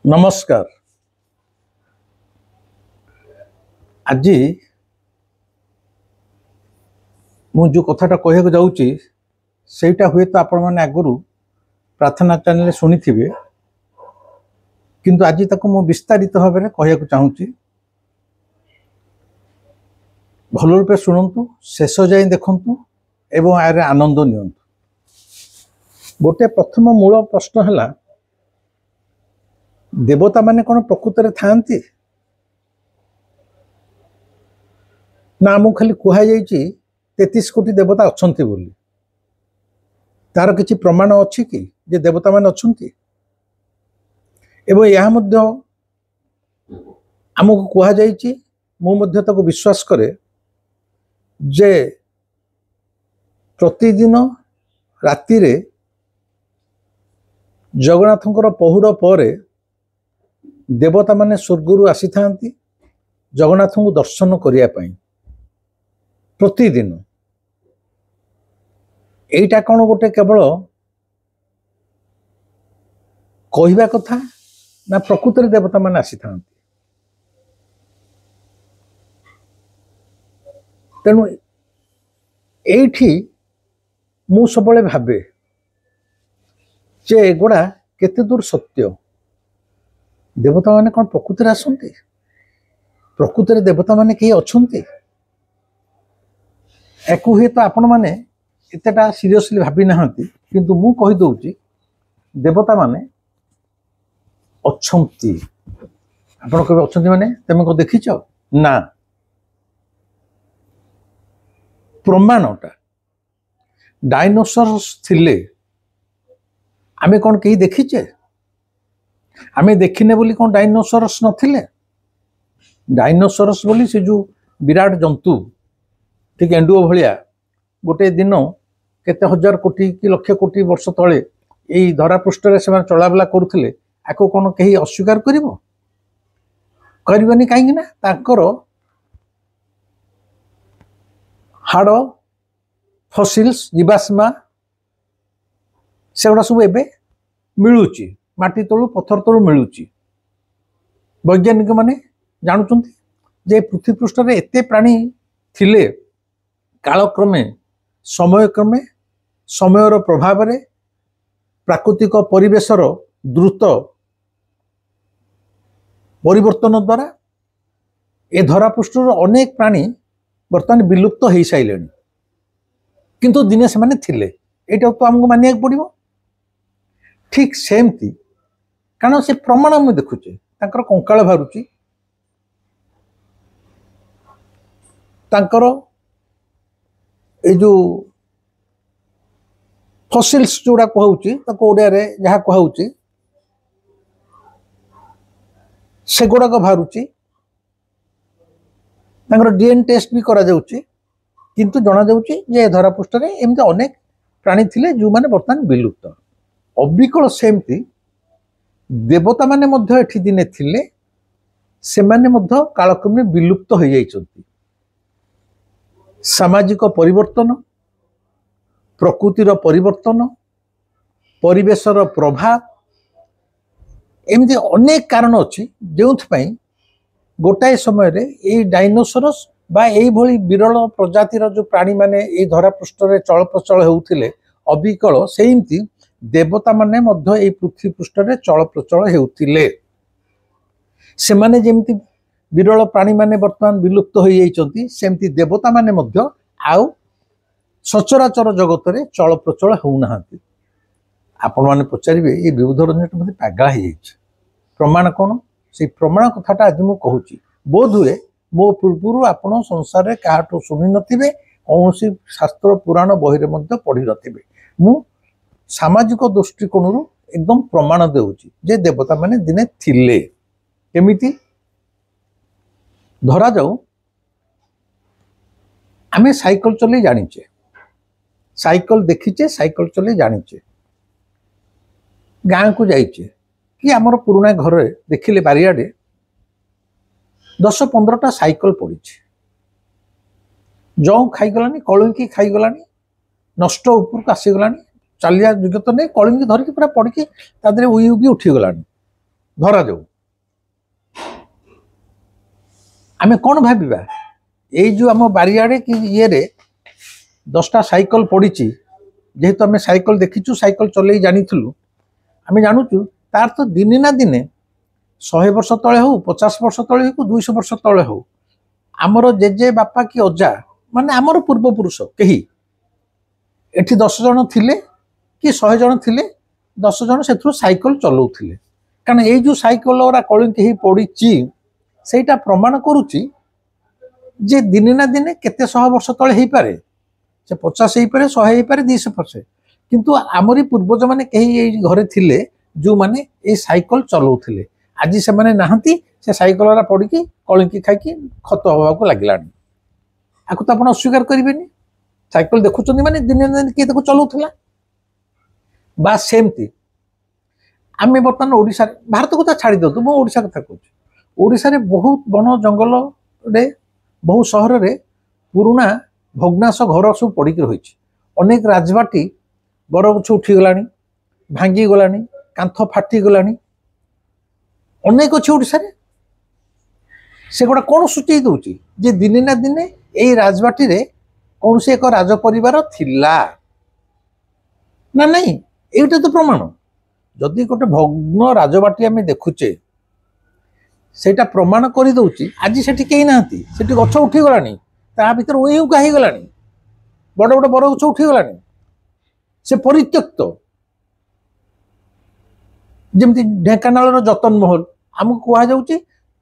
नमस्कार। आज मु जो कथाटा कहूँ जाऊँगी सेटा हुए तो आपण मैंने आगु प्रार्थना चैनल शुणी थे, किंतु आज तक मु विस्तारित भाव में कहूँ चाहूँगी। भल रूपे शुणु, शेष जाए देखु एवं यार आनंद नि। गोटे प्रथम मूल प्रश्न है, देवता माने कौन प्रकृत में थांती ना? आमको खाली कहुई 33 कोटी देवता अच्छा बोली, तार किसी प्रमाण अच्छी कि जे देवता मान अच्छा? एवं यह आमको कहुई, मुझे विश्वास करे जे प्रतिदिन राति रे जगन्नाथंकर पहुड़ पर देवता माने स्वर्गरु आसी थांती जगन्नाथ को दर्शन करने प्रतिदिन। एटा कौन गोटे केवल कहवा कथा ना प्रकृत में देवता माने आसी थांती? तेणु एठी मु सबले भाबे जे एगुड़ा केते दूर सत्य। देवता माने कौन प्रकृत में आसंती? प्रकृत में देवता माने कहीं अच्छे? एक हुए तो आपण मैंने एतेटा सीरियसली भावी ना, किंतु मु कही दउची देवता माने अच्छंती। आपण कबे अच्छंती माने तमे को देखिछ ना? प्रमाणटा डायनोसर्स थिले, आमे कौन कहीं देखीचे? आमे देखिने बोली कौन डायनोसरस नथिले? डायनोसरस बोली से जो विराट जंतु ठीक एंडुओ भलिया गोटे दिन केते हजार कोटी कि लक्ष कोटी वर्ष तले यही धरा पृष्ठ से चलाबला करुले, आको कौन कहीं अस्वीकार करिवो? करबनी। कहीं ना ताकर हाड़ फसिल्स जीवाश्मा सेगुड़ा सब एबे मिलुची, माटी तलू पत्थर तलू मिलुची। वैज्ञानिक माने जानुचंती जे पृथ्वी पृष्ठ रे एते प्राणी थिले, कालक्रमे समयक्रमे समयर प्रभाव रे प्राकृतिक परिवेशर द्रुत परिवर्तन द्वारा ए धरा पृष्ठर अनेक प्राणी वर्तमान विलुप्त हो सारे, किंतु दिने से माने थिले। एटा तो हमको मानिया पड़िबो। ठीक सेमती कारण से प्रमाण मुझे देखुचे, तांकर कंकाल बाहरुची, तांकर ए जो फसिल्स जोड़ा कहूची ताको ओडिया रे जहा कहूची से गुड़ाक बाहरुची, तांकर डीएनए टेस्ट भी करा जाउची, किंतु जना जाउची जे धरा पृष्ठ रे एमते अनेक प्राणी थिले जो माने वर्तमान विलुप्त। अबिकल सेमती देवता माने मध्य एठी दिने थिले, से माने मध्य कालक्रमे विलुप्त हो जाइछन्ति। सामाजिक परिवर्तन, प्रकृतिर परिवर्तन, परिवेशर प्रभाव, एमती अनेक कारण अछि जेउथपई गोटाए समय रे ए डायनोसरस बा एई भली विरल प्रजातिर जो प्राणी माने ए धरा पृष्ठ रे चल प्रचल हेउथिले, अबिकल सेमती देवता माने मध्य ए पृथ्वी पृष्ठ रे चल प्रचल हेउथिले। से माने जेमती विरल प्राणी माने वर्तमान विलुप्त हो जाइछन्ति, सेमती देवता माने मध्य आउ सचराचर जगत रे चल प्रचल होउनाहांति। आपण माने पचारिबे ए विबुध रंजन मते पागला हो जाइछ। प्रमाण कोन? से प्रमाण कथाटा आज मु कहूची। बोध हुए मो पूर्व आपण संसार रे काहाटो सुनि नथिबे, कौनसी शास्त्र पुराण बही रे मध्य पढ़ी नथिबे। मु सामाजिक दृष्टिकोण एकदम प्रमाण देउची जे देवता माने दिने थिले। केमिति धरा जाऊ, आमे साइकिल चले जानिचे, साइकिल देखीचे, साइकिल चले जानिचे, गाँ को जाइचे कि आमर पुराना घर देखिले बारियाडे 10-15टा साइकिल पड़ी, जौ खाईगलानी, कलंकी खाईगलानी, नष्ट उपरको आसीगलानी, चलिया योग्य तो नहीं, कलिंगी धरिकी पूरा पड़की उई भी उठीगलानी। धरा जाऊ आमे कौन भाविबा एई जो आम बारियाड़े कि ये 10टा साइकल पड़ी जेहेतु आम साइकल देखीचु साइकल चलई जानी आम जानूचु तार तो दिने ना दिने 100 वर्ष तले हो 50 वर्ष तले हो 200 वर्ष तले हो आमर जेजे बापा कि अजा माने आमर पूर्वपुरुष कही एठी 10 जन थिले कि 100 जन थिले 10 जन से साइकल चलाउथिले कारण ये जो साइकल ओरा कलिंकी पड़ी सेटा प्रमाण करुच्ची जे दिने ना दिने केते 100 वर्ष तले हो पारे से 50 हो पारे 100 हो पारे 200 किंतु आमरी पूर्वज माने कही घरे थिले जो माने ये साइकल चलाउथिले आज से माने नाहंती से साइकल वाला पड़ी कलिंकी खाई खत हवा को लगिलानी आकु तो आपण अस्वीकार करेंगे साइकल देखुं माने दिने दिन किए चलाउला बा सेमती आम बर्तमान ओडिशा भारत को छाड़ी दो मो ओडिशा कथा कहूँ ओडिशा रे बहुत वन जंगल रे बहुत सहर रे पुराना भग्नाश घर सब पड़ी रही अनेक राजबाटी बरगछ उठीगला भांगी गला कांथ फाटीगला अनेक अच्छे ओडिशा रे से गोटा कौन सूचई दौर जे दिने ना दिने यही राजबाटी रे कौन से एक राज परिवार थिला ना नहीं एटा तो प्रमाण जदि गोटे भग्न राजबाटी आम देखुचे सेटा प्रमाण कर दौची आज से कहीं ना गछ उठीगला ता भर उई उका हो गला बड़ बड़ बरगछ उठीगला से परित्यक्त जमती ढेंकानाल जतन महल आमको कहुच्छे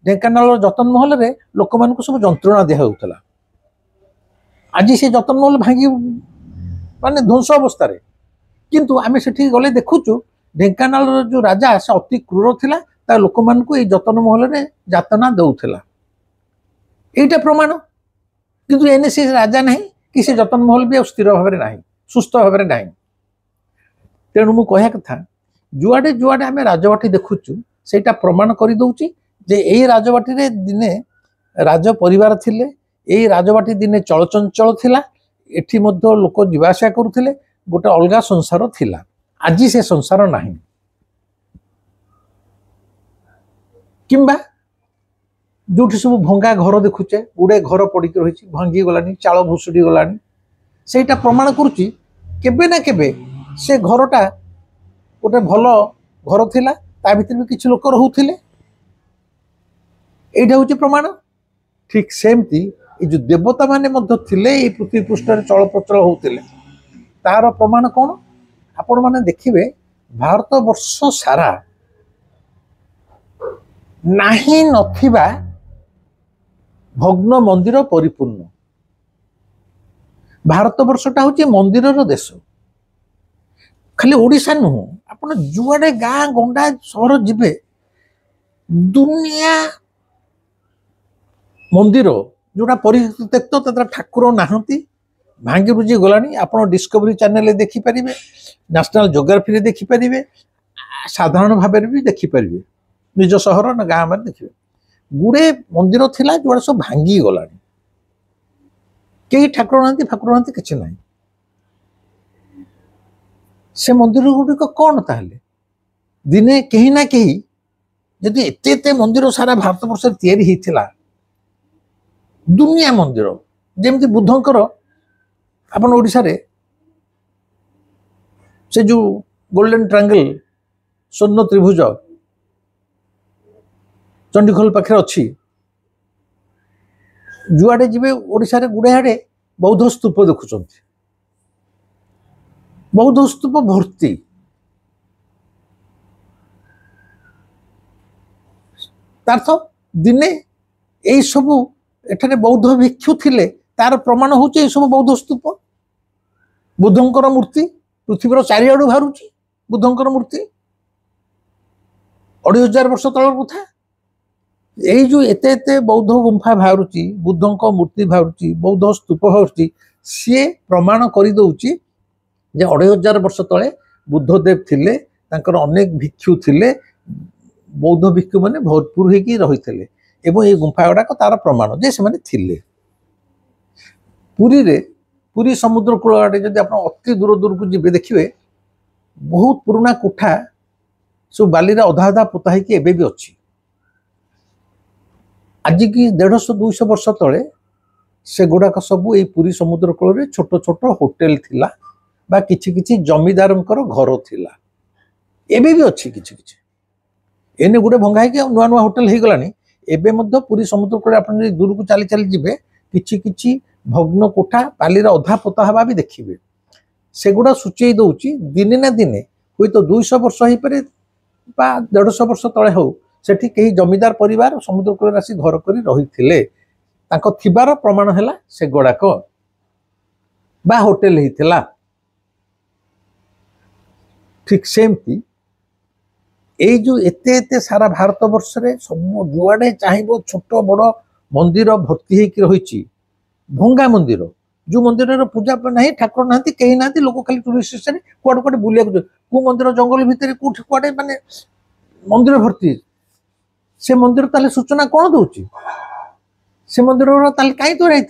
ढेंकानाल जतन महल रे लोक मान सब जंत्रणा दिखाऊला आज से जतन महल भांगी माने ध्वंस अवस्था किंतु आम से गले देखुचु ढेंकानाल जो राजा से अति क्रूर थिला ता लोक मान को जतन महल रे जातना दउथिला एटा प्रमाण किंतु एने से राजा नहीं कि से जतन महल भी स्थिर भाव में नहीं सुस्थ भाव में नहीं तेणु मु कहया कथा जुआडे जुआडे आम राजबाटी देखुचु सेटा प्रमाण कर दउची जे एई राजबाटी रे दिने राज परिवार थिले एई राजबाटी दिने चलचंचल थिला एठी मध्य लोक जीवाशा करुथिले गोटे अलगा संसार थिला आज से संसार नहीं किंबा जो सब भंगा घर देखुचे गुड़े घर पड़ी रही भांगी गलानी चाल भुसुड़ी गलानी सेटा प्रमाण करुच्ची केबे ना केबे से घरटा गोटे भल घर थिला ता भीतर भी किछि लोक रहुथिले एटा होची प्रमाण ठीक सेमती ये जो देवता माने मध्य थिले ये पृथ्वी पृष्ठ चल प्रचल होउथिले तार प्रमाण कौन आपण माने देखिबे भारत वर्ष सारा नाही नथिबा भग्न मंदिर परिपूर्ण भारत वर्षटा हूँ मंदिर देश खाली ओडिशा नुह आप जुआडे गाँ गंडा सहर जीवे दुनिया मंदिर जोटा परित्यक्त तथा ठाकुर नहांती भांगी रुजी गलानी आप डिस्कवरी चैनल देखिपारे नेशनल जियोग्राफी देखिपारे साधारण भाव भी देखिपारे निज सहर ना गाँ में देखिए गुड़े मंदिर थिला जोड़ा सब भांगी गला कई ठाकुर ना फाकुर ना कि ना से मंदिर गुड़िक कौन ताहले दिने कहीं ना कहीं जदि एते मंदिर सारा भारत वर्ष तैयारी होता दुनिया मंदिर जमती बुद्धंकर अपन ओडिशा रे से जो गोल्डन ट्रायंगल स्वर्ण त्रिभुज चंडीखोल पाखे अच्छी जुआडे जीवे ओडिशा रे गुड़े आड़े बौद्ध स्तूप देखुं बौद्ध स्तूप भर्ती तार्थ दिने यही सबू एठारे बौद्ध भिक्षु थिले तार प्रमाण होचे सब बौद्ध स्तूप बुद्धंकर मूर्ति पृथ्वीर चारिआडू बाहर बुद्धंकर मूर्ति 2500 वर्ष तल कथा यही जो एते बौद्ध गुंफा बाहर बुद्धंक मूर्ति बाहर बौद्ध स्तूप बाहर सी प्रमाण कर दौची जे 2500 वर्ष तले बुद्धदेव थिले तांकर अनेक भिक्षु थिले बौद्ध भिक्षु माने भरपूर होगी रही एवं ये गुंफा गुड़ाक तार प्रमाण जे से थिले पुरी रे पुरी समुद्र कूल आड़े जब आप अति दूर दूर को जी देखिए बहुत पुराना कोठा सब बाली अधा अधा पोता होगी एबे भी अच्छी। आज की 150-200 वर्ष तले से गुड़ाक सब ये पुरी समुद्र कूल छोट छोट होटेल थिला बा किछि किछि जमीदार घर थिला एबे भी अच्छी किछि किछि एने गोटे भंगा है नुआ नुआ होटेल हो गलानी एबे मध्य पुरी समुद्र कूल आप दूर को चली चली जिबे किछि किछि भग्न कोठा बालीर अधा पोता हवा भी देखिए सेगुड़ा सूचई दौची दिने ना दिने हुई तो 200 वर्ष हो पारे बा 150 वर्ष तले हो सेठी कहीं जमीदार परिवार समुद्र कूल आसी घर कर रही थिबार प्रमाण है से गुड़ाक बा होटेल होता। ठीक सेमती ये जो एते एते सारा भारत वर्ष रे सब जुआड़े चाहिए छोट बड़ मंदिर भर्ती होकर रही भंगा मंदिर जो मंदिर पूजा ना ठाकुर ना कहीं ना लोक खाली टूरिस्ट स्टेशन कुआड़े कुआड़े बुलिया को मंदिर जंगल भितर कौट कुआड़े माने मंदिर भर्ती से मंदिर ताले सूचना कौन दौची से मंदिर ताले कहीं तो रही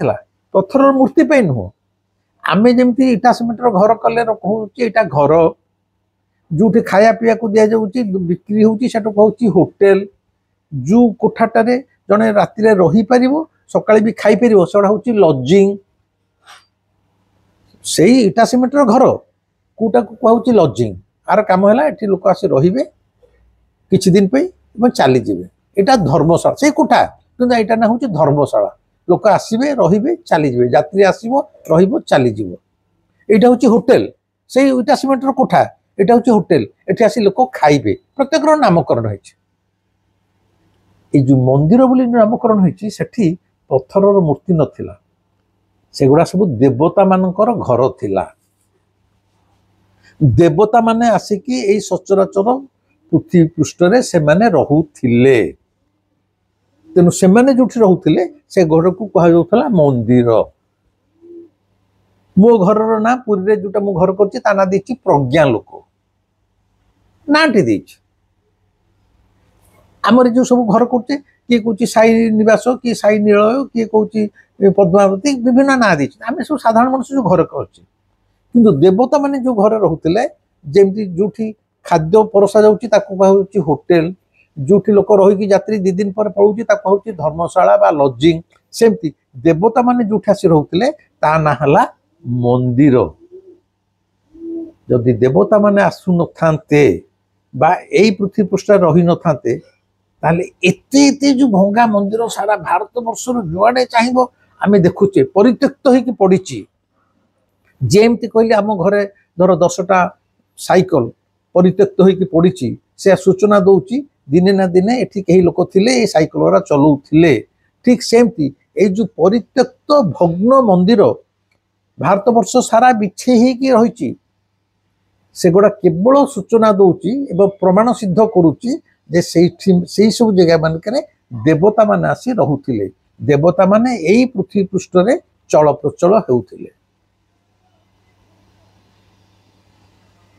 पत्थर मूर्ति पे नुह आमे जमती इटा सिमेंटर घर कले कहूँ इटा घर जो खाया पीया को दि जाऊँगी बिक्री होती होटेल जो कोठाटे जड़े राति रही पार सकाଳେ भी खाई पार सेटा हूँ लजिंग से इटा सिमेंटर घर कोटा को कहूँ लजिंग आर कम है ये लोक आसी रे किछि दिन पे चली जाए यहाँ धर्मशाला से कोठा कि यहाँ ना हूँ धर्मशाला लोक आसवे रे चली जाए यात्री आसो रो चली यहाँ हूँ होटेल से इटा सिमेंटर कोठा यहाँ हूँ होटेल ये आसी लोक खाइबे प्रत्येक नामकरण है जो मंदिर बोली नामकरण होती सेठी पत्थर मूर्ति नथिला सेगुड़ा सब देवता मानकर घर थिला देवता माने आसिकी एई सचराचर पृथ्वी पृष्ठ रे से माने रहुथिले तेनु से माने जोठी रहुथिले से घर को कहा जाउथला मंदिर। मो घर ना पुरी रे जोटा मो घर करछि ता ना देछि प्रज्ञा लोक नाटी देछि आमर जो सब घर करछे किए कौची साई निवास किए साई निलय किए कौची पद्मावती विभिन्न ना दी आम सब साधारण मनुष्य जो घर करछे किंतु देवता माने जो घर रहउतिले जेमती जोठी खाद्य परसा जाउची ताको कहउची होटेल जोठी लोक रही यात्री 2 दिन पर पळउची ताको कहउची धर्मशाला बा लजिंग सेमती देवता माने जोठी आसी रहउतिले ता ना हला मंदिर। जदि देवता माने आसु न थांते बा एई पृथ्वी पृष्ठ रही न थांते ताले एते एते जो भंगा मंदिर सारा भारत वर्ष जुआड़े चाहिए आम देखुचे परित्यक्त होगी पड़ी जेमती कहले आम घरे धर 10टा साइकल परित्यक्त होगी पड़ी से सूचना दौची दिने ना दिने एठी कई लोक थिले साइकल वाला चलाउथिले ठीक सेमती ए जो परित्यक्त भग्न मंदिर भारत वर्ष सारा बिछे होगी रही सेगुड़ा केवल सूचना दौची एवं प्रमाण सिद्ध करुच्ची जे से सब जगह मानक देवता माने आसी रहुथिले देवता माने यही पृथ्वी पृष्ठ रे चल प्रचल होउथिले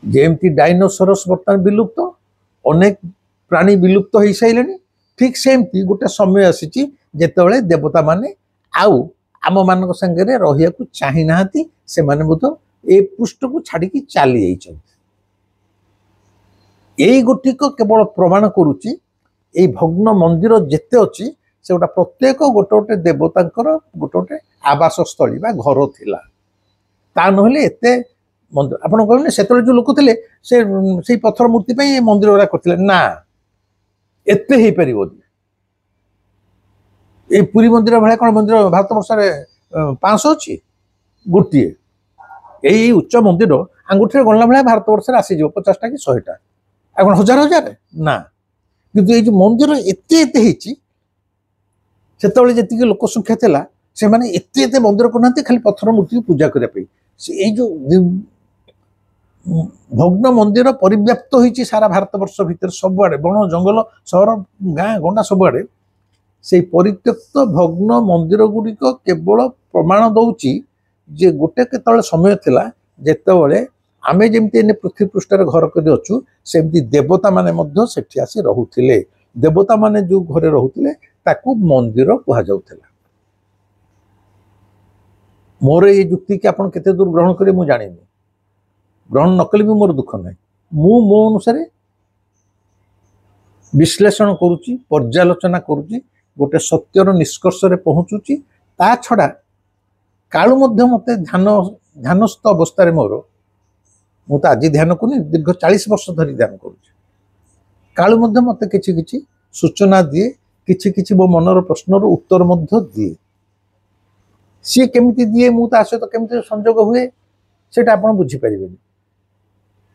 जेमती डायनोसरस बर्तमान विलुप्त अनेक प्राणी विलुप्त हो सारे ठीक सेमती गोटे समय आसी जेतेबेले देवता माने आउ आम मान संगे रहिया को चाहि नाहंती से माने बुध ए पृष्ठ को छाड़ी चली जाइछन यही गोटिक केवल प्रमाण करुच्ची ये भग्न मंदिर जेते अच्छी से गोटा प्रत्येक गोटे गोटे देवतांकर गोटे गोटे आवास स्थली बा घर थिला ता नहले एते मंदिर आपण कहले सेतले जो लोक थिले से पत्थर मूर्ति पे मंदिर वाला करथिले ना एते ही परिबोनी ए पुरी मंदिर भाया कोन मंदिर भारत वर्ष रे 500 अछि गोटिए यही उच्च मंदिर आंगुठी गणला भाया भारत वर्ष रे आसी जो 50टा कि 100टा आगन हजार हजार ना किंतु ये जो मंदिर एते एते हिची सेतबेले जेतिके लोक संख्या थिला से माने एते एते मंदिर करनाते खाली पत्थर मूर्ति पूजा करिया पे से ए जो भग्न मंदिर परिव्याप्त होईची सारा भारत वर्ष भीतर सब आड़े बण जंगल सहर गाँ गंडा सब आड़े से परित्यक्त भग्न मंदिर गुड़िक केवल प्रमाण दौची जे गोटे केतबेले समय थिला जेतेबेले आमे जेमती एने पृथ्वी पृष्ठ घर कर अच्छु सेमती देवता माने मध्य सेठी आसी रहुथिले देवता माने जो घरे रहुथिले ताकू मंदिर कहा जाउथिला। मोर ये जुक्ति कि आपण केते दूर ग्रहण करे मु जानिनी ग्रहण नकले भी मोर दुख नहीं मु मो अनुसार विश्लेषण करुच्ची पर्यालोचना करुच्ची गोटे सत्यर निष्कर्ष पहुँचुची ता छड़ा कालू मध्य मते ध्यानस्थ अवस्था मोर मु तो आज ध्यान करूनी दीर्घ 40 वर्ष धरी ध्यान करुच्ची कालू मध्य मते किछि किछि सूचना दिए किछि किछि मो मनर प्रश्नर उत्तर मध्य दिए सी केमिति दिए मु ता सहित केमिति संयोग हुए सेटा आपण बुझी परिबेनी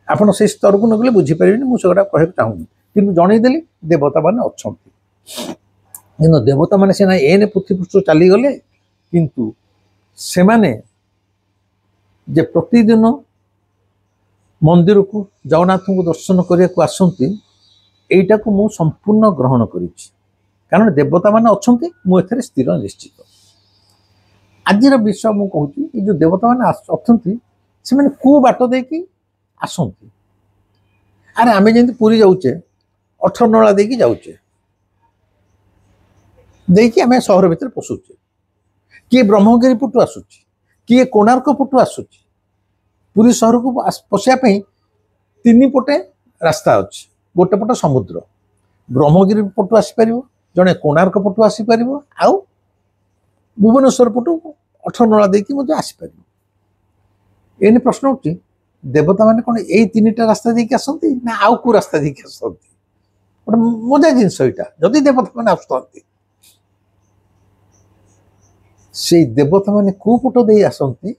आपण से स्तर को नगले बुझी परिबेनी मु सेटा कहै चाहूनी किंतु जणै देली देवता माने अछंती किंतु देवता माने सेना एने पृथ्वी पृष्ठ चली गले किंतु से माने जे प्रतिदिन मंदिर को जगन्नाथ को दर्शन करने को आसंती एटा को मु संपूर्ण ग्रहण करिछि कारण देवता माने अछंती मु एथरे स्थिर निश्चित आजिर विषय मु कहूची ये जो देवता माने अछंती से माने को बाट दे कि आसंती अरे आमे जेंति पुरी जाउचे 18 नळा दे कि जाउचे दे कि आमे शहर भीतर पसुचे किए ब्रह्मगिरी पुटु आसुची किए कोणार्क पुटु आसुची पुरी शहर को पशिया तीन पटे रास्ता अच्छी गोटे पट समुद्र ब्रह्मगिरी पटु आसीपर जड़े कोणार्क पटु आसीपर आउ भुवनेश्वर पटु 18 नला देखिए आसीपर एने प्रश्न उठी देवता माने कौन यही 3टा रास्ता देखिए आसती ना आउ को रास्ता देखिए आसती गोटे मजा जिनस यहाँ जदि देवता मैंने आसुँच से देवता माने को पट दे आसती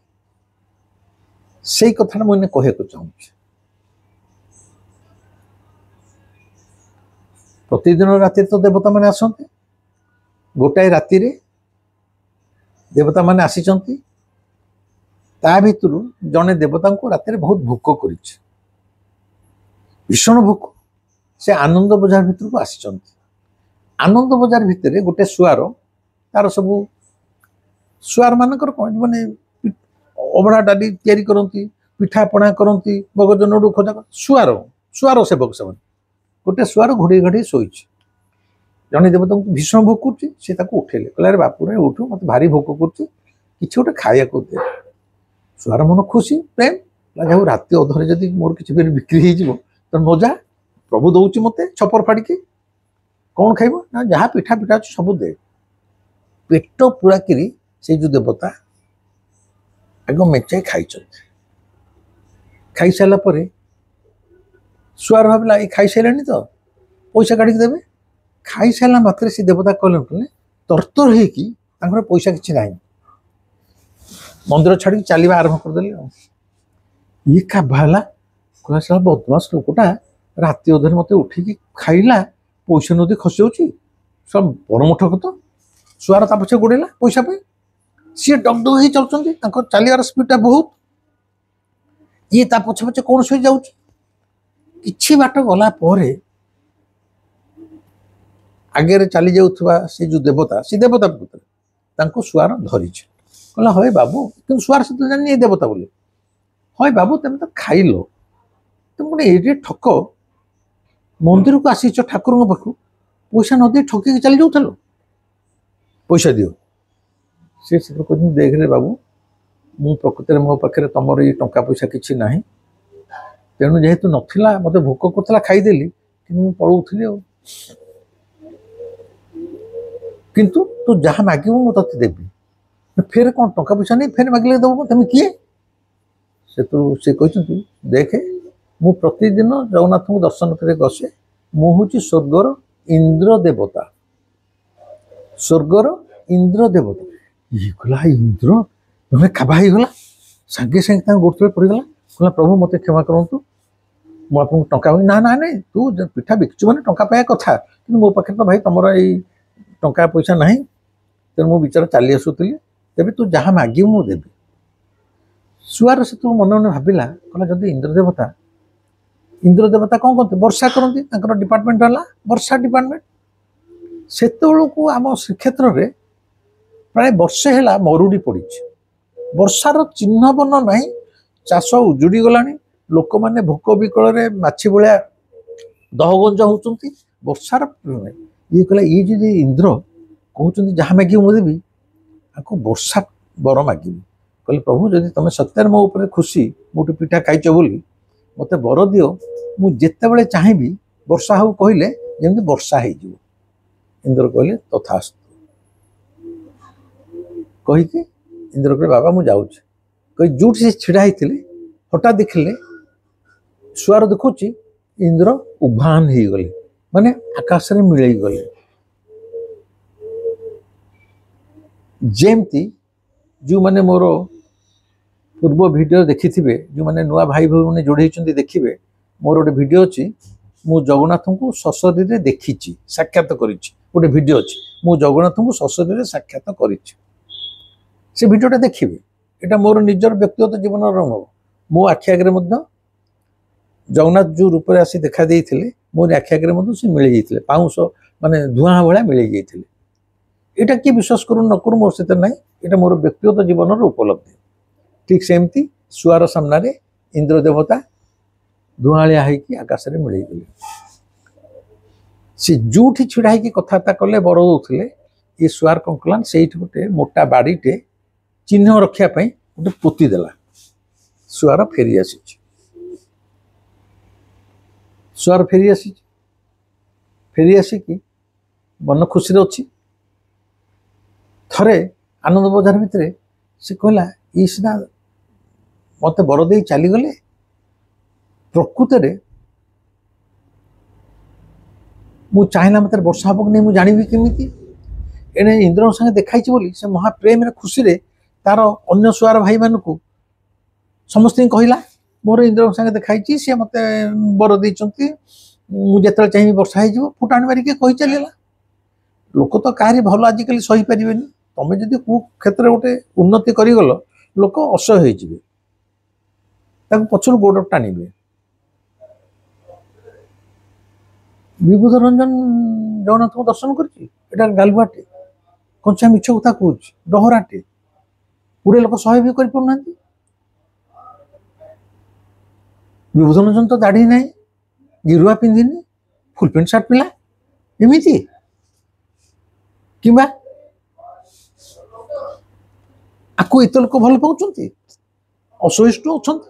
से कथा मुझे कहूँ चाहूँगी प्रतिदिन राति तो देवता माने आसते गोटाए राति रे देवता माने आसीचंती ता भितरु जने देवता को राति बहुत भोक कर भीषण भोक से आनंद बजार भितर को आसीचंती आनंद बजार भितर गोटे सुआर तार सबू सुआर मानकर कौन माने अबड़ा डाली तैयारी करती पिठा पणा करती बगजन खोजा सुआर सुआर सेवक से गोटे सुआर घोड़े घड़ी शोई जड़े देवता को भीषण भोक कर उठेले कहले बापू रे उठू मत भारी भोक कर गोटे खाया दे सुआर मन खुशी प्रेम लगे राति अधरे जदि मोर किसी बिक्री हो मजा प्रभु दौची मत छपर फाड़ी कौन खाइब ना जहाँ पिठा पिठा अच्छे सब दे पेट पूरा किरी से जो देवता आग मेचाई खाई सारा पर सुआर भावला ये खाई सारे तो पैसा काढ़ी देवे खाई सारा मात्र से देवता कहले तरतर हो पैसा किसी ना मंदिर छाड़ी चलवा आरंभ करदे ये का बाहला कहला साला बदमाश लोकटा राति अधर मत उठिकी खाइला पैसा नदी खसी सब परमठ कत सुआर ता पछे गोड़ेला पैसा पे सी डगडग हो चलुँच चलियार स्पीडा बहुत ये ता पछे पछे कौन सही जाऊँ कि बाट गला आगे चली जाऊा से जो देवता से देवता पुत्र सुआर धरी कहला हय बाबू कि सुआर से जानी देवता बोले हय बाबू तुम तो खाइल तुम गोटे ये ठक मंदिर को आसीच ठाकुर पाखु पैसा न दे ठकी चली जाऊल पैसा दियो सी कहते देख रे बाबू मु प्रकृत में मो पाखे तुम ये टंका पैसा किसी ना तेणु जेहेतु नाला मत भोक करता खाईदेली कि पलाऊली किंतु तू जहाँ मागू मुझे देवी फेर कौन टंका पैसा नहीं फेर मागिले देव तुम किए से कहते देखे मु प्रतिदिन जगन्नाथ को दर्शन कर बसे मुझे स्वर्गर इंद्र देवता स्वर्गर इंद्र देवता ये कहला इंद्र तुम्हें खाबा हो गला सागे सागे गोड़ पड़गला कहला प्रभु मत क्षमा करूँ मुझे टंका ना ना नहीं तू पिठा बिकचु मैंने टंका पाया कथा कि मो पाखे तो भाई तुम ये टंका पैसा ना तेणु मु विचार चली आसूली तेज तू जहाँ मागे मु देवी सुआर से तू मन मन भाविला कहला जदि इंद्र देवता कौन करते वर्षा करती डिपार्टमेंट है वर्षा डिपार्टमेंट से आम श्रीक्षेत्र में प्राय वर्षे है मरुड़ी पड़ी वर्षार चिन्ह बन ना चाष उजुड़ी गला लोक मैंने भोक विकल माछी भाया दहगंज होती वर्षार ये कहला ये जो इंद्र कहते जहाँ मागे मुझे देवी आपको वर्षा बर मागे कहले प्रभु जदि तुम सत्यार मो ऊपर खुशी मोटे पिठा खाइच बोली मत बर दियो मुझे बड़े चाहिए वर्षा हो कहले ଯେମିତି ବର୍ଷା ହେଇଯିବ। ଇନ୍ଦ୍ର କହିଲେ ତଥାସ୍ତୁ କହିକି ଇନ୍ଦ୍ର କହିଲେ ବାବା ମୁଁ ଯାଉଛି କହି ଯୋଉଠି ସେ ଛିଡ଼ା ହେଇଥିଲେ ହଠାତ୍ ଦେଖିଲେ ଶୁଆର ଦେଖୁଛି ଇନ୍ଦ୍ର ଉଭାନ ହେଇଗଲେ, ମାନେ ଆକାଶରେ ମିଳେଇ ଗଲେ। ଯେମିତି ଯେଉଁମାନେ ମୋର ପୂର୍ବ ଭିଡ଼ିଓ ଦେଖିଥିବେ, ଯେଉଁମାନେ ନୂଆ ଭାଇ ଭଉଣୀ ଯୋଡ଼େଇଛନ୍ତି ଦେଖିବେ, ମୋର ଗୋଟେ ଭିଡ଼ିଓ ଅଛି, ମୁଁ ଜଗନ୍ନାଥଙ୍କୁ ସଶରୀରେ ଦେଖିଛି, ସାକ୍ଷାତ କରିଛି। ଗୋଟେ ଭିଡ଼ିଓ ଅଛି, ମୁଁ ଜଗନ୍ନାଥଙ୍କୁ ସଶରୀରେ ସାକ୍ଷାତ କରିଛି। ସେ ଭିଡ଼ିଓଟା ଦେଖିବେ। এটা ମୋର ନିଜର ବ୍ୟକ୍ତିଗତ ଜୀବନର ଅନୁଭବ। ମୋ ଆଖି ଆଗରେ ମଧ୍ୟ ଜଗନ୍ନାଥ ଯେଉଁ ରୂପରେ ଆସି ଦେଖା ଦେଇଥିଲେ, ମୋର ଆଖି ଆଗରେ ମଧ୍ୟ ସେ ମିଳେଇ ଯାଇଥିଲେ, ପାଉଁଶ ମାନେ ଧୂଆଁ ଭଳିଆ ମିଳେଇ ଯାଇଥିଲେ। এটা କିଏ ବିଶ୍ୱାସ କରୁ ନ କରୁ ମୋର ସେଥିରେ ନାହିଁ, এটা ମୋର ବ୍ୟକ୍ତିଗତ ଜୀବନର ଉପଲବ୍ଧି। ଠିକ୍ ସେମିତି ଶୁଆର ସାମ୍ନାରେ ଇନ୍ଦ୍ର ଦେବତା ଧୂଆଁଳିଆ ହେଇକି ଆକାଶରେ ମିଳେଇଗଲେ। ସେ ଯୋଉଠି ଛିଡ଼ା ହେଇକି କଥାବାର୍ତ୍ତା କଲେ, ବର ଦଉଥିଲେ, ଏ ଶୁଆର କ'ଣ କଲା, ସେଇଠି ଗୋଟେ ମୋଟା ବାଡ଼ିଟେ ଚିହ୍ନ ରଖିବା ପାଇଁ ଗୋଟେ ପୋତି ଦେଲା। ଶୁଆର ଫେରି ଆସିଛି, ଶୁଆର ଫେରି ଆସିଛି, ଫେରି ଆସିକି ମନ ଖୁସିରେ ଅଛି। ଥରେ ଆନନ୍ଦ ବଜାର ଭିତରେ ସେ କହିଲା ଇଏ ସିନା ମୋତେ ବର ଦେଇ ଚାଲିଗଲେ, ପ୍ରକୃତରେ ମୁଁ ଚାହିଁଲା ମୋତେ ବର୍ଷା ହବ କି ନାହିଁ ମୁଁ ଜାଣିବି କେମିତି? ଏଣେ ଇନ୍ଦ୍ରଙ୍କ ସାଙ୍ଗେ ଦେଖାଇଛି ବୋଲି ସେ ମହାପ୍ରେମରେ ଖୁସିରେ ତାର ଅନ୍ୟ ଶୁଆର ଭାଇମାନଙ୍କୁ ସମସ୍ତଙ୍କୁ କହିଲା ମୋର ଇନ୍ଦ୍ରଙ୍କ ସାଙ୍ଗେ ଦେଖାଇଛି, ସିଏ ମୋତେ ବର ଦେଇଛନ୍ତି, ମୁଁ ଯେତେବେଳେ ଚାହିଁବି ବର୍ଷା ହେଇଯିବ। ଫୁଟାଣି ମାରିକି କହି ଚାଲିଲା। ଲୋକ ତ କାହାରି ଭଲ ଆଜିକାଲି ସହିପାରିବେନି। ତମେ ଯଦି କେଉଁ କ୍ଷେତ୍ରରେ ଗୋଟେ ଉନ୍ନତି କରିଗଲ, ଲୋକ ଅସହ୍ୟ ହେଇଯିବେ, ତାକୁ ପଛରୁ ଗୋଡ଼ ଟାଣିବେ। ବିଭୂତ ରଞ୍ଜନ ଜଗନ୍ନାଥଙ୍କୁ ଦର୍ଶନ କରିଛି, ଏଇଟା ଗାଲୁଆଟେ, କଞ୍ଚା ମିଛ କଥା କହୁଛି, ଡହରାଟେ, ଗୁଡ଼େ ଲୋକ ସହ୍ୟ ବି କରିପାରୁନାହାନ୍ତି। ବିଭୂତ ରଞ୍ଜନ ତ ଦାଢ଼ି ନାହିଁ, ଗିରୁଆ ପିନ୍ଧିନି, ଫୁଲ ପ୍ୟାଣ୍ଟ ସାର୍ଟ ପିଲା, ଏମିତି କିମ୍ବା ଆକୁ ଏତେ ଲୋକ ଭଲ ପାଉଛନ୍ତି, ଅସହିଷ୍ଣୁ ଅଛନ୍ତି।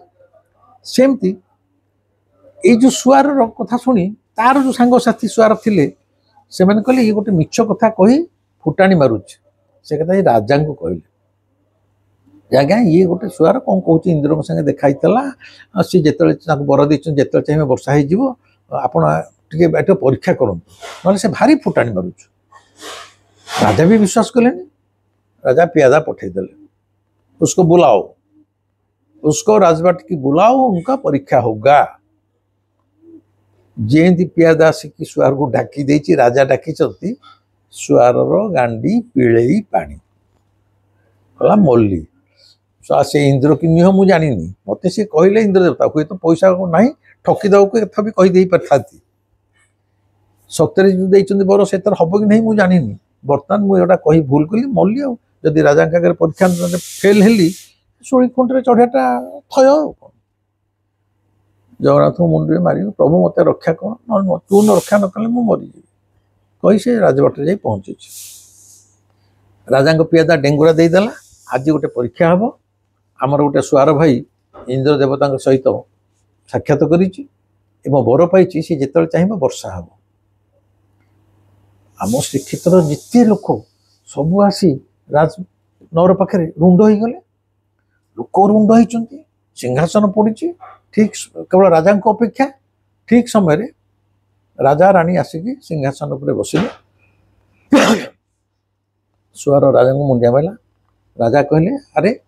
ସେମିତି ଏଇ ଯେଉଁ ଶୁଆରର କଥା ଶୁଣି ତାର ଯେଉଁ ସାଙ୍ଗସାଥୀ ଶୁଆର ଥିଲେ, ସେମାନେ କହିଲେ ଇଏ ଗୋଟେ ମିଛ କଥା କହି ଫୁଟାଣି ମାରୁଛି। ସେ କଥା ଏଇ ରାଜାଙ୍କୁ କହିଲେ, ଆଜ୍ଞା ଇଏ ଗୋଟେ ଶୁଆର କ'ଣ କହୁଛି, ଇନ୍ଦ୍ରଙ୍କ ସାଙ୍ଗେ ଦେଖା ହେଇଥିଲା, ସିଏ ଯେତେବେଳେ ତାଙ୍କୁ ବର ଦେଇଛନ୍ତି ଯେତେବେଳେ ଚାହିଁବେ ବର୍ଷା ହେଇଯିବ, ଆପଣ ଟିକେ ଏଟା ପରୀକ୍ଷା କରନ୍ତୁ, ନହେଲେ ସେ ଭାରି ଫୁଟାଣି ମାରୁଛୁ। राजा भी विश्वास कले। राजा प्यादा पठेदेले, उसको बुलाओ, उसको राजबाट की बुलाओ, उनका परीक्षा होगा। जेंती प्यादा आसिकी सुआर को डाकी देची, राजा डाकी चलती सुआर गांडी पिड़ई पानी कला मल्ली से इंद्र की निह मुझे जानी मत सी कहले इंद्र देवता हुए तो पैसा ना ठकीदेव को कथा भी कहीदे पारि सतरे जो बर से हम कि नहीं मुझे जानी। बर्तमान मुझे कही भूल कली मल्ली आदि राजा आगे परीक्षा फेल हेली शोणी खुंटे चढ़ाटा थय। जगन्नाथ मुंडे मार प्रभु मत रक्षा कर, तू न रक्षा न कले मरीजी कही से राजबाट जा पहुँची। राजा पियादा डेंगुरा देदेला। आज गोटे परीक्षा हम आमर गोटे सुआर भाई इंद्र देवता सहित साक्षात करी बर पाई, सी जिते चाहिए वर्षा हम। आम श्रीक्षेत्र जिते लोक सबू आसी राज नगर पाखे रुंड हो गले, लोक रुंड होती, सिंहासन पड़ी ठीक केवल राजा अपेक्षा। ठीक समय राजा राणी आसिकी सिंहासन पर बसिले। सुआर राजा को मुंडिया मारा। राजा कहले अरे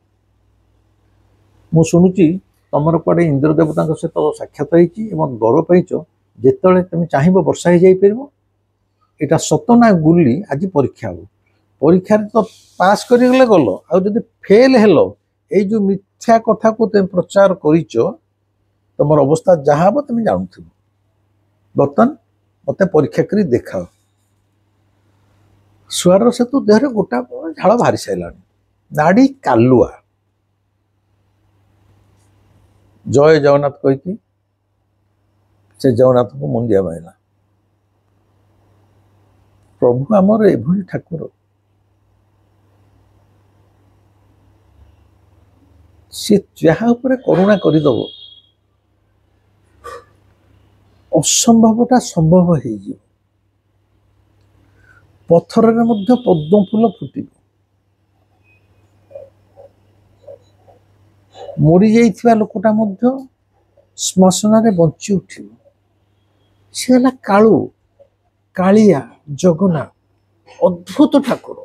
मु शुणुची तुमर कड़े इंद्र देवता सहित साक्षात होती बर पाइच, जिते तुम चाह वर्षा हो जापर। यहाँ सत ना गुली आज परीक्षा हो। परीक्षा तो पास करगले गल, आदि फेल हेल ये जो मिथ्या कथा को तुम प्रचार कर तुम अवस्था जहाँ हम तुम जानू। बर्तमान मत परीक्षा कर देखा। सुआर से तो देह गोटा झाड़ बाहरी सारा, नाड़ी कालुआ। जय जगन्नाथ कहीकि से जगन्नाथ को मुंडिया मारा। प्रभु आमर एभली ठाकुर, सी जहाँ करुणा करदेव असंभवटा संभव हो। ପଥରରେ ମଧ୍ୟ ପଦ୍ମ ଫୁଲ ଫୁଟିବ। ମରି ଯାଇଥିବା ଲୋକଟା ମଧ୍ୟ ଶ୍ମଶାନରେ ବଞ୍ଚି ଉଠିବ। ସେ ହେଲା କାଳୁ, କାଳିଆ, ଜଗନ୍ନାଥ, ଅଦ୍ଭୁତ ଠାକୁର।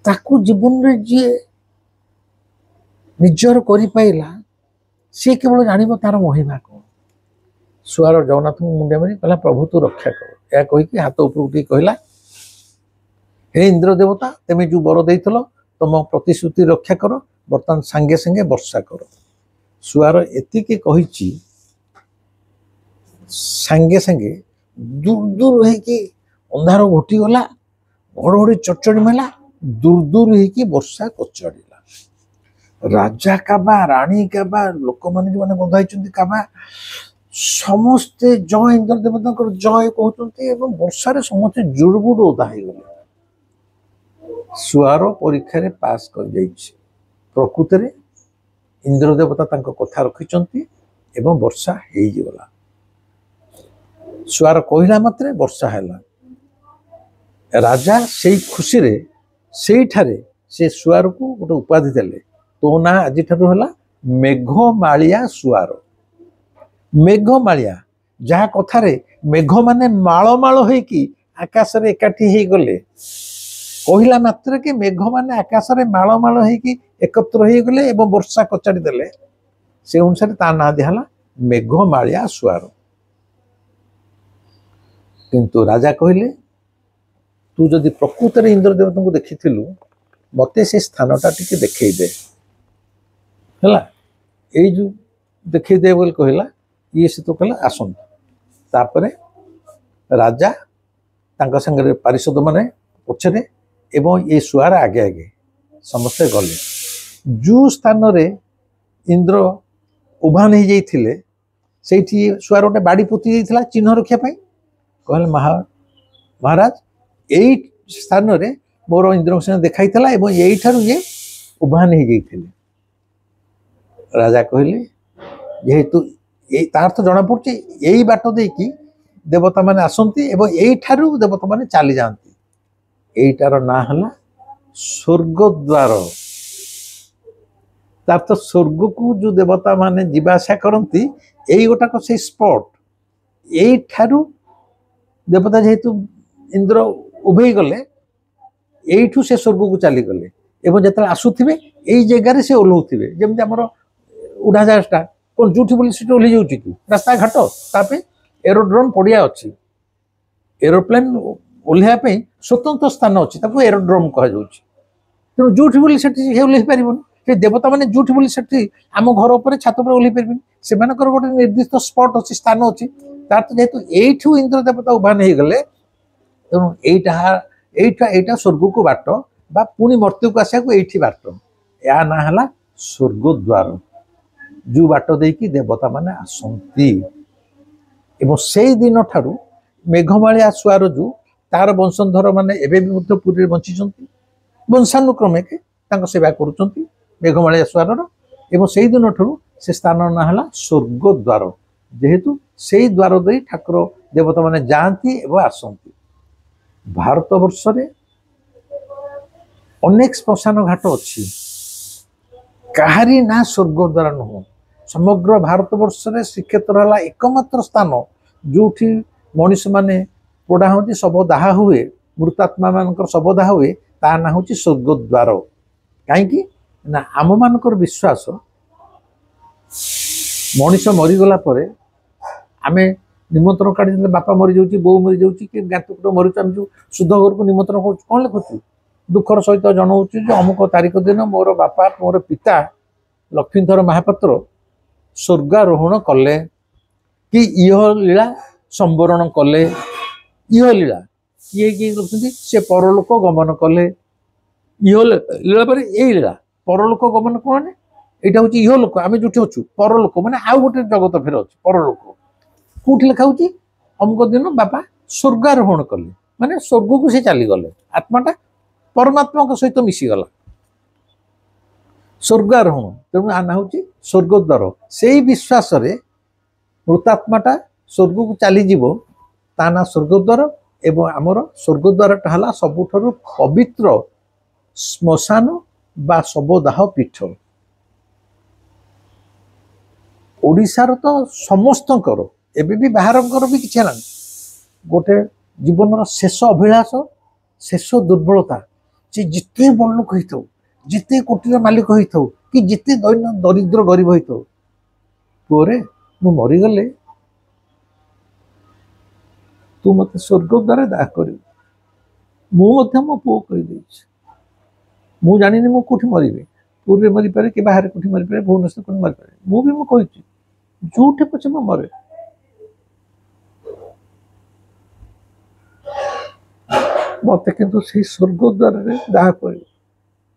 ତାକୁ ଜୀବନରେ ଯିଏ ନିଜର କରିପାରିଲା ସିଏ କେବଳ ଜାଣିବ ତାର ମହିମା କ'ଣ। ଶୁଆର ଜଗନ୍ନାଥଙ୍କୁ ମୁଣ୍ଡିଆ ମାରି କହିଲା, ପ୍ରଭୁ ତୁ ରକ୍ଷା କର। ଏହା କହିକି ହାତ ଉପରକୁ ଟିକେ କହିଲା, ହେ ଇନ୍ଦ୍ର ଦେବତା, ତମେ ଯୋଉ ବର ଦେଇଥିଲ ତମ ପ୍ରତିଶ୍ରୁତି ରକ୍ଷା କର, ବର୍ତ୍ତମାନ ସାଙ୍ଗେ ସାଙ୍ଗେ ବର୍ଷା କର। ଶୁଆର ଏତିକି କହିଛି, ସାଙ୍ଗେ ସାଙ୍ଗେ ଦୂର ଦୂର ହେଇକି ଅନ୍ଧାର ଘୋଟିଗଲା, ଘଡ଼ଘଡ଼ି ଚଡ଼ଚଡ଼ି ମାରିଲା, ଦୂର ଦୂର ହେଇକି ବର୍ଷା କଚାଡ଼ିଲା। ରାଜା କାବା, ରାଣୀ କାବା, ଲୋକମାନେ ଯୋଉମାନେ ବନ୍ଧା ହେଇଛନ୍ତି କାବା, ସମସ୍ତେ ଜୟ ଇନ୍ଦ୍ର ଦେବତାଙ୍କର ଜୟ କହୁଛନ୍ତି ଏବଂ ବର୍ଷାରେ ସମସ୍ତେ ଜୁଡ଼ବୁଡ଼ ଓଦା ହେଇଗଲେ। ଶୁଆର ପରୀକ୍ଷାରେ ପାସ୍ କରିଯାଇଛି। ପ୍ରକୃତରେ ଇନ୍ଦ୍ର ଦେବତା ତାଙ୍କ କଥା ରଖିଛନ୍ତି ଏବଂ ବର୍ଷା ହେଇଗଲା। ଶୁଆର କହିଲା ମାତ୍ରେ ବର୍ଷା ହେଲା। ରାଜା ସେଇ ଖୁସିରେ ସେଇଠାରେ ସେ ଶୁଆରକୁ ଗୋଟେ ଉପାଧି ଦେଲେ। ତୋ ନାଁ ଆଜିଠାରୁ ହେଲା ମେଘମାଳିଆ ଶୁଆର। ମେଘମାଳିଆ, ଯାହା କଥାରେ ମେଘମାନେ ମାଳ ମାଳ ହେଇକି ଆକାଶରେ ଏକାଠି ହେଇଗଲେ, କହିଲା ମାତ୍ରକେ ମେଘମାନେ ଆକାଶରେ ମାଳ ମାଳ ହେଇକି ଏକତ୍ର ହେଇଗଲେ ଏବଂ ବର୍ଷା କଚାଡ଼ି ଦେଲେ, ସେ ଅନୁସାରେ ତା ନାଁ ଦିଆହେଲା ମେଘମାଳିଆ ଶୁଆର। କିନ୍ତୁ ରାଜା କହିଲେ, ତୁ ଯଦି ପ୍ରକୃତରେ ଇନ୍ଦ୍ର ଦେବତାଙ୍କୁ ଦେଖିଥିଲୁ ମତେ ସେ ସ୍ଥାନଟା ଟିକେ ଦେଖେଇଦେ। ହେଲା, ଏଇ ଯୋଉ ଦେଖେଇଦେ ବୋଲି କହିଲା, ଇଏ ସେ ତ କହିଲା ଆସନ୍ତୁ। ତାପରେ ରାଜା ତାଙ୍କ ସାଙ୍ଗରେ ପାରିଷଦ ମାନେ ପଛରେ ଏବଂ ଏ ଶୁଆର ଆଗେ ଆଗେ ସମସ୍ତେ ଗଲେ। ଯେଉଁ ସ୍ଥାନରେ ଇନ୍ଦ୍ର ଉଭାନ ହେଇଯାଇଥିଲେ ସେଇଠି ଶୁଆର ଗୋଟେ ବାଡ଼ି ପୋତି ଯାଇଥିଲା ଚିହ୍ନ ରଖିବା ପାଇଁ। କହିଲେ, ମହାରାଜ, ଏଇ ସ୍ଥାନରେ ମୋର ଇନ୍ଦ୍ରଙ୍କ ସାଙ୍ଗେ ଦେଖାଇଥିଲା ଏବଂ ଏଇଠାରୁ ଇଏ ଉଭାନ ହେଇଯାଇଥିଲେ। ରାଜା କହିଲେ, ଯେହେତୁ ତାର ତ ଜଣାପଡ଼ୁଛି ଏଇ ବାଟ ଦେଇକି ଦେବତାମାନେ ଆସନ୍ତି ଏବଂ ଏଇଠାରୁ ଦେବତାମାନେ ଚାଲି ଯାଆନ୍ତି। ଏଇଟାର ନାଁ ହେଲା ସ୍ୱର୍ଗଦ୍ୱାର। ତାର ତ ସ୍ୱର୍ଗକୁ ଯୋଉ ଦେବତାମାନେ ଯିବା ଆସିବା କରନ୍ତି, ଏଇ ଗୋଟାକ ସେଇ ସ୍ପଟ। ଏଇଠାରୁ ଦେବତା ଯେହେତୁ ଇନ୍ଦ୍ର ଉଭେଇ ଗଲେ, ଏଇଠୁ ସେ ସ୍ୱର୍ଗକୁ ଚାଲିଗଲେ ଏବଂ ଯେତେବେଳେ ଆସୁଥିବେ ଏଇ ଜାଗାରେ ସେ ଓହ୍ଲଉଥିବେ। ଯେମିତି ଆମର ଉଡ଼ାଜାହାଜଟା କ'ଣ ଯୋଉଠି ବୋଲି ସେଠି ଓହ୍ଲେଇ ଯାଉଛି କି, ରାସ୍ତାଘାଟ ତା ପାଇଁ ଏରୋଡ୍ରୋମ୍ ପଡ଼ିଆ ଅଛି। ଏରୋପ୍ଲେନ୍ ଓହ୍ଲେଇବା ପାଇଁ ସ୍ୱତନ୍ତ୍ର ସ୍ଥାନ ଅଛି, ତାକୁ ଏରୋଡ୍ରୋମ୍ କୁହାଯାଉଛି। ତେଣୁ ଯୋଉଠି ବୋଲି ସେଠି ସେ ଓହ୍ଲେଇ ପାରିବନି। ସେ ଦେବତାମାନେ ଯୋଉଠି ବୋଲି ସେଠି ଆମ ଘର ଉପରେ ଛାତ ଉପରେ ଓହ୍ଲେଇ ପାରିବେନି। ସେମାନଙ୍କର ଗୋଟେ ନିର୍ଦ୍ଦିଷ୍ଟ ସ୍ପଟ ଅଛି, ସ୍ଥାନ ଅଛି। ତାର ତ ଯେହେତୁ ଏଇଠୁ ଇନ୍ଦ୍ର ଦେବତା ଉଭାନ ହେଇଗଲେ, ତେଣୁ ଏଇଟା ସ୍ୱର୍ଗକୁ ବାଟ ବା ପୁଣି ମର୍ତ୍ତ୍ୟକୁ ଆସିବାକୁ ଏଇଠି ବାଟ। ଏହା ନାଁ ହେଲା ସ୍ୱର୍ଗଦ୍ୱାର, ଯୋଉ ବାଟ ଦେଇକି ଦେବତାମାନେ ଆସନ୍ତି। ଏବଂ ସେଇ ଦିନ ଠାରୁ ମେଘମାଳିଆ ଶୁଆର ଯୋଉ ତାର ବଂଶଧର ମାନେ ଏବେ ବି ମଧ୍ୟ ପୁରୀରେ ବଞ୍ଚିଛନ୍ତି, ବଂଶାନୁକ୍ରମେ ତାଙ୍କ ସେବା କରୁଛନ୍ତି ମେଘମାଳିଆ ଶୁଆରର। ଏବଂ ସେଇ ଦିନ ଠାରୁ ସେ ସ୍ଥାନର ନାଁ ହେଲା ସ୍ୱର୍ଗଦ୍ୱାର, ଯେହେତୁ ସେଇ ଦ୍ୱାର ଦେଇ ଠାକୁର ଦେବତାମାନେ ଯାଆନ୍ତି ଏବଂ ଆସନ୍ତି। ଭାରତ ବର୍ଷରେ ଅନେକ ଶ୍ମଶାନ ଘାଟ ଅଛି, କାହାରି ନାଁ ସ୍ୱର୍ଗଦ୍ୱାର ନୁହଁ। ସମଗ୍ର ଭାରତ ବର୍ଷରେ ଶ୍ରୀକ୍ଷେତ୍ର ହେଲା ଏକମାତ୍ର ସ୍ଥାନ ଯୋଉଠି ମଣିଷମାନେ ପୋଡ଼ା ହୁଅନ୍ତି, ଶବ ଦାହ ହୁଏ, ମୃତାତ୍ମା ମାନଙ୍କର ଶବ ଦାହ ହୁଏ। ତା ନାଁ ହେଉଛି ସ୍ୱର୍ଗଦ୍ୱାର। କାହିଁକି ନା ଆମମାନଙ୍କର ବିଶ୍ୱାସ, ମଣିଷ ମରିଗଲା ପରେ ଆମେ ନିମନ୍ତ୍ରଣ କାର୍ଡ ଯେତେବେଳେ ବାପା ମରିଯାଉଛି, ବୋଉ ମରିଯାଉଛି, କି ଜ୍ଞାତିକୁଟ ମରିଯାଉଛି, ଆମେ ଯୋଉ ଶୁଦ୍ଧ ଘରକୁ ନିମନ୍ତ୍ରଣ କରୁଛୁ, କ'ଣ ଲେଖୁଛୁ? ଦୁଃଖର ସହିତ ଜଣାଉଛୁ ଯେ ଅମୁକ ତାରିଖ ଦିନ ମୋର ବାପା, ମୋର ପିତା ଲକ୍ଷ୍ମୀଧର ମହାପାତ୍ର ସ୍ୱର୍ଗାରୋହଣ କଲେ, କି ଇହ ଲୀଳା ସମ୍ବରଣ କଲେ। ଇହ ଲୀଳା କିଏ କିଏ କରୁଛନ୍ତି? ସେ ପରଲୋକ ଗମନ କଲେ। ଇହ ଲୀଳା ପରେ ଏଇ ଲୀଳା ପରଲୋକ ଗମନ କଣ? ଏଇଟା ହଉଛି ଇହ ଲୋକ, ଆମେ ଯୋଉଠି ଅଛୁ। ପରଲୋକ ମାନେ ଆଉ ଗୋଟେ ଜଗତ ଫେର ଅଛି, ପରଲୋକ। କୋଉଠି ଲେଖା ହଉଛି? ଅମୁକ ଦିନ ବାପା ସ୍ୱର୍ଗାରୋହଣ କଲେ, ମାନେ ସ୍ୱର୍ଗକୁ ସେ ଚାଲିଗଲେ, ଆତ୍ମାଟା ପରମାତ୍ମାଙ୍କ ସହିତ ମିଶିଗଲା। ସ୍ୱର୍ଗାରୋହଣ, ତେଣୁ ଆ ନାଁ ହଉଛି ସ୍ୱର୍ଗଦ୍ୱାର। ସେଇ ବିଶ୍ୱାସରେ ମୃତାତ୍ମାଟା ସ୍ୱର୍ଗକୁ ଚାଲିଯିବ, ତା ନାଁ ସ୍ୱର୍ଗଦ୍ୱାର। एवं आमर स्वर्गद्वारटा है सबुठारु पवित्र श्मशान बा शवदाह पीठ। ओडिशार तो समस्तकर एबे भी बाहरकर भी किसी ना गोटे जीवन शेष अभिलाष शेष दुर्बलता से जिते बड़ लोक हो जिते कोटीर मालिक हो कि जिते दरिद्र गरीब हो पुरे मु मरीगले तू मत स्वर्गद्वार दाह कर मो पु कहीदे मु जानी मु कौटी मरबी पुरी मरी पारे कि बाहर कौटी मरी पारे भुवनेश्वर कौटी मरी पारे मुझे जोटे पचे मु मरे मत किंतु से स्वर्गद्वार दाह कर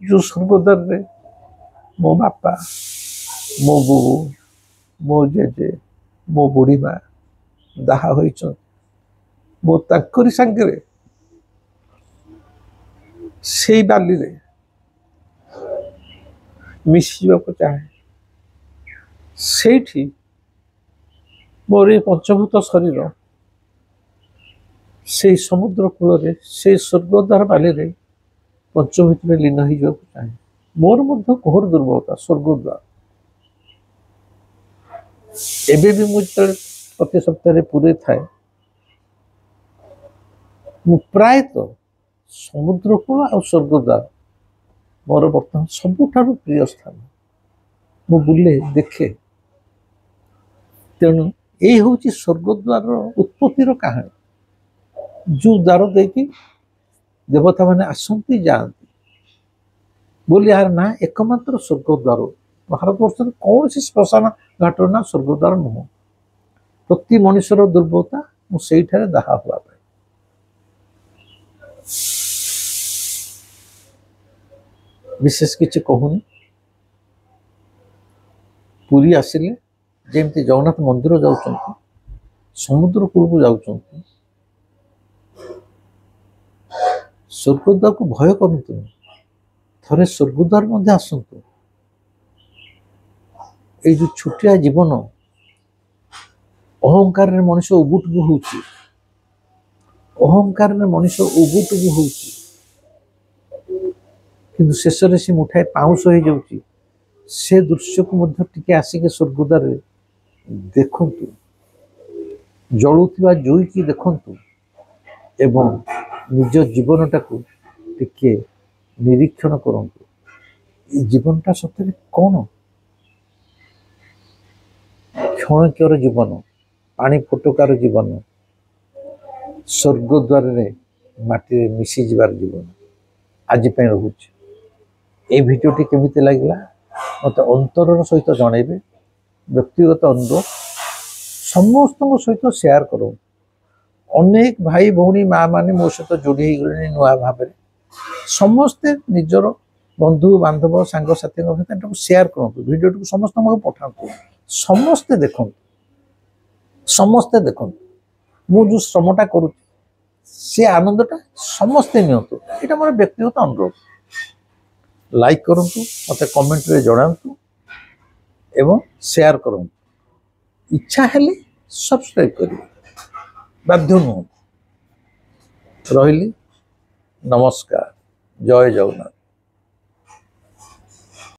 जो स्वर्गद्वार मो बापा मो बो मो जेजे मो बुढ़ी माँ दाह हो मो ताकरी सांगे से बाली रे मिशिबा को चाहे सेठी मोर ये पंचभूत शरीर से समुद्र कूल से स्वर्गद्वार बाली रे पंचभूत में लीन हो चाहे मोर मध्य घोर दुर्बलता स्वर्गद्वार एबे भी मुझे प्रति सप्ताह पूरे थाए मु प्रायतः समुद्र कूल आ स्वर्गद्वार मोर बर्तमान सबुठारु प्रिय स्थान मु बुले देखे तेणु ये हूँ स्वर्गद्वार उत्पत्तिर कहानी जो द्वार देकी देवता माने आसंती जाती बोली यार ना एकमात्र स्वर्गद्वार भारतवर्ष कौन सी श्मशान घाटर ना स्वर्गद्वार नुह प्रति मनुष्यर दुर्बलता मुझे दाह हवा विशेष किसी कहूनी पुरी आसिले जमती जगन्नाथ मंदिर जाऊँ समुद्र कूल को जाऊँ स्वर्गद्वार को भय करतु थे स्वर्गद्वार मध्य आसतु ये जो छोटिया जीवन अहंकार मनुष्य उबुटुबु होउची अहंकार मनुष्य उबुटुबु होउची किंतु शेष से मुठाए पाउंस हो जाउची से दृश्य को मध्य टिके आसिके स्वर्गद्वार देखंतु जलुथिबा जोई की देखंतु एवं निज जीवनटा को टिके निरीक्षण करंतु जीवनटा सत्य कौन क्षणकर जीवन पानी फुटकार जीवन स्वर्गद्वार माटी मिसी जीवार जीवन आज रोचे ये भिडियोटी केमिति लगिला मत अंतर सहित जनइबे व्यक्तिगत अनुरोध समस्त सहित शेयर करो अनेक भाई भौणी माँ माने मो सहित जोड़ी गले नुआ भाव समस्ते निजर बंधु बांधव सांगसाथी सहित शेयर करूँ भिडियो समस्त पठातु समस्ते देखु मु जो श्रमटा करू से आनंदटा समस्ते नियंतु ये मोर व्यक्तिगत अनुरोध लाइक करूँ मत कमेंट रे जनातु एवं शेयर करूँ इच्छा हेले सब्सक्राइब करिए बाध्य नुह रही नमस्कार जय जगन्नाथ।